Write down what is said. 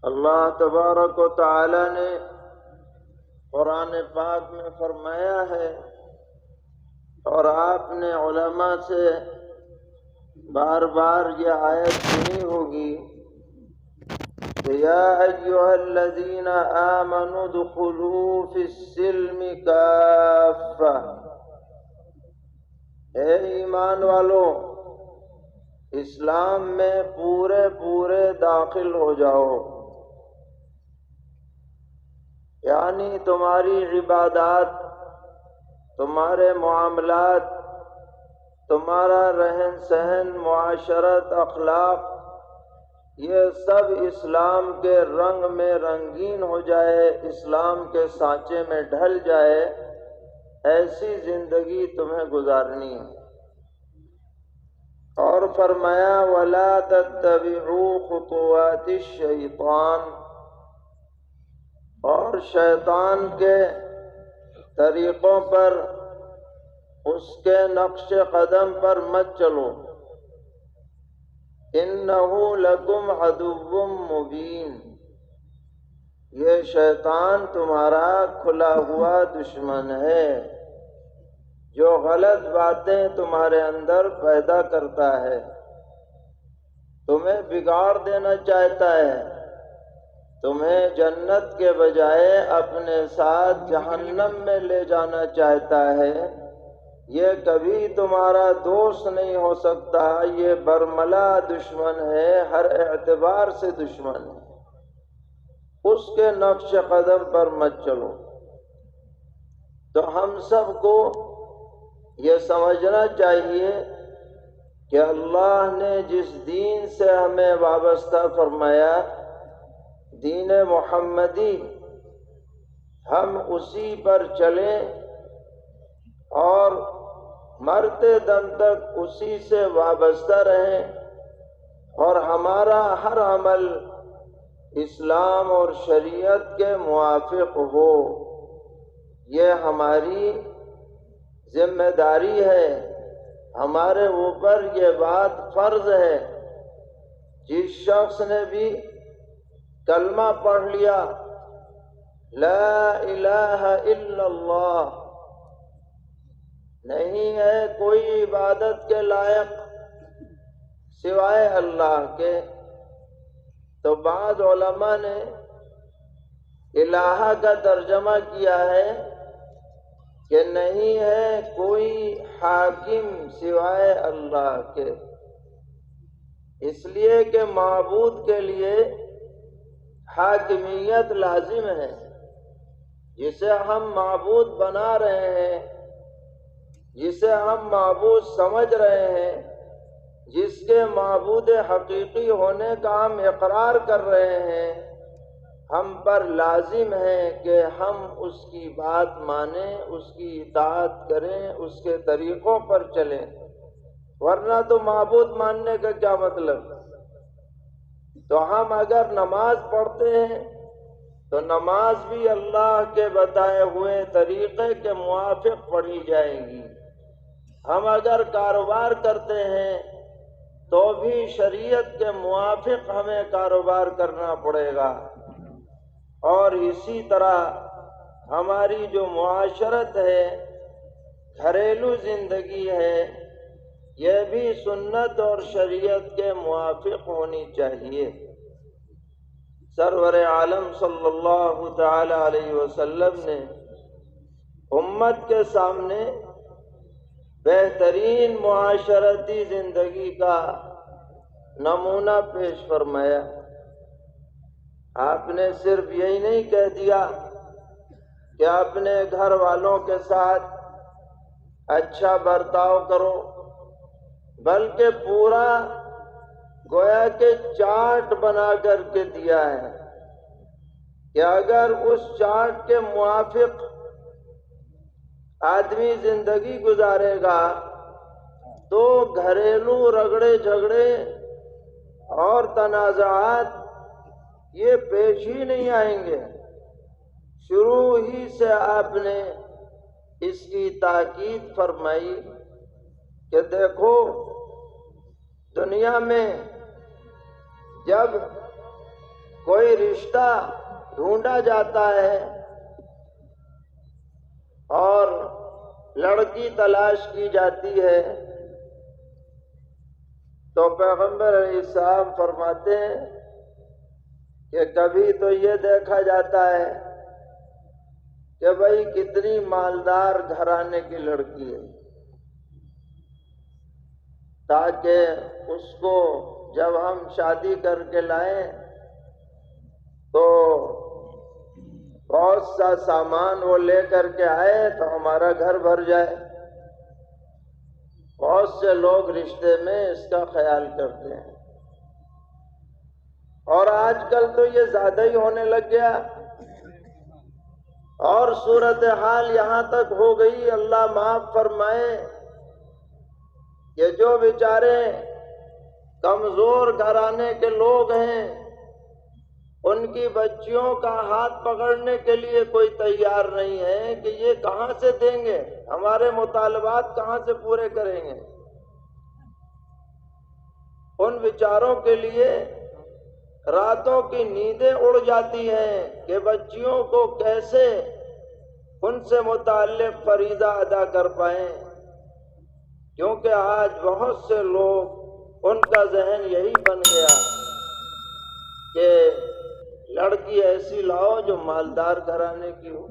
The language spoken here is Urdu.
اللہ تبارک و تعالی نے قرآن پاک میں فرمایا ہے، اور آپ نے علماء سے بار بار یہ آیت سنی ہوگی کہ یا ایھا الذین آمنوا ادخلوا فی السلم کافہ، اے ایمان والو اسلام میں پورے داخل ہو جاؤ، یعنی تمہاری عبادات، تمہارے معاملات، تمہارا رہن سہن، معاشرت، اخلاق، یہ سب اسلام کے رنگ میں رنگین ہو جائے، اسلام کے سانچے میں ڈھل جائے، ایسی زندگی تمہیں گزارنی ہے۔ اور فرمایا وَلَا تَتَّبِعُوا خُطُوَاتِ الشَّيْطَانِ، اور شیطان کے طریقوں پر، اس کے نقش قدم پر مت چلو، اِنَّهُ لَكُمْ عَدُوٌّ مُبِينٌ، یہ شیطان تمہارا کھلا ہوا دشمن ہے جو غلط باتیں تمہارے اندر پیدا کرتا ہے، تمہیں بگاڑ دینا چاہتا ہے، تمہیں جنت کے بجائے اپنے ساتھ جہنم میں لے جانا چاہتا ہے۔ یہ کبھی تمہارا دوست نہیں ہو سکتا، یہ برملا دشمن ہے، ہر اعتبار سے دشمن ہے، اس کے نقش قدم پر مت چلو۔ تو ہم سب کو یہ سمجھنا چاہیے کہ اللہ نے جس دین سے ہمیں وابستہ فرمایا، دین محمدی، ہم اسی پر چلیں اور مرتے دم تک اسی سے وابستہ رہیں، اور ہمارا ہر عمل اسلام اور شریعت کے موافق ہو، یہ ہماری ذمہ داری ہے، ہمارے اوپر یہ بات فرض ہے۔ جس شخص نے بھی کلمہ پڑھ لیا لا الہ الا اللہ، نہیں ہے کوئی عبادت کے لائق سوائے اللہ کے، تو بعض علماء نے الہ کا ترجمہ کیا ہے کہ نہیں ہے کوئی حاکم سوائے اللہ کے، اس لیے کہ معبود کے لیے حاکمیت لازم ہے، جسے ہم معبود بنا رہے ہیں، جسے ہم معبود سمجھ رہے ہیں، جس کے معبود حقیقی ہونے کا ہم اقرار کر رہے ہیں، ہم پر لازم ہے کہ ہم اس کی بات مانیں، اس کی اطاعت کریں، اس کے طریقوں پر چلیں، ورنہ تو معبود ماننے کا کیا مطلب؟ تو ہم اگر نماز پڑھتے ہیں تو نماز بھی اللہ کے بتائے ہوئے طریقے کے موافق پڑھی جائے گی، ہم اگر کاروبار کرتے ہیں تو بھی شریعت کے موافق ہمیں کاروبار کرنا پڑے گا، اور اسی طرح ہماری جو معاشرت ہے، گھریلو زندگی ہے، یہ بھی سنت اور شریعت کے موافق ہونی چاہیے۔ سرور عالم صلی اللہ تعالی علیہ وسلم نے امت کے سامنے بہترین معاشرتی زندگی کا نمونہ پیش فرمایا۔ آپ نے صرف یہی نہیں کہہ دیا کہ اپنے گھر والوں کے ساتھ اچھا برتاؤ کرو، بلکہ پورا گویا کہ چارٹ بنا کر کے دیا ہے کہ اگر اس چارٹ کے موافق آدمی زندگی گزارے گا تو گھریلو رگڑے جھگڑے اور تنازعات یہ پیش ہی نہیں آئیں گے۔ شروع ہی سے آپ نے اس کی تاکید فرمائی کہ دیکھو دنیا میں جب کوئی رشتہ ڈھونڈا جاتا ہے اور لڑکی تلاش کی جاتی ہے تو پیغمبر علیہ السلام فرماتے ہیں کہ کبھی تو یہ دیکھا جاتا ہے کہ بھئی کتنی مالدار گھرانے کی لڑکی ہے، تاکہ اس کو جب ہم شادی کر کے لائیں تو بہت سا سامان وہ لے کر کے آئے تو ہمارا گھر بھر جائے۔ بہت سے لوگ رشتے میں اس کا خیال کرتے ہیں، اور آج کل تو یہ زیادہ ہی ہونے لگ گیا، اور صورتحال یہاں تک ہو گئی، اللہ معاف فرمائے، کہ جو بیچارے کمزور گھرانے کے لوگ ہیں ان کی بچیوں کا ہاتھ پکڑنے کے لیے کوئی تیار نہیں ہے کہ یہ کہاں سے دیں گے، ہمارے مطالبات کہاں سے پورے کریں گے۔ ان بیچاروں کے لیے راتوں کی نیندیں اڑ جاتی ہیں کہ بچیوں کو کیسے ان سے متعلق فریضہ ادا کر پائیں، کیونکہ آج بہت سے لوگ ان کا ذہن یہی بن گیا کہ لڑکی ایسی لاؤ جو مالدار گھرانے کی ہو۔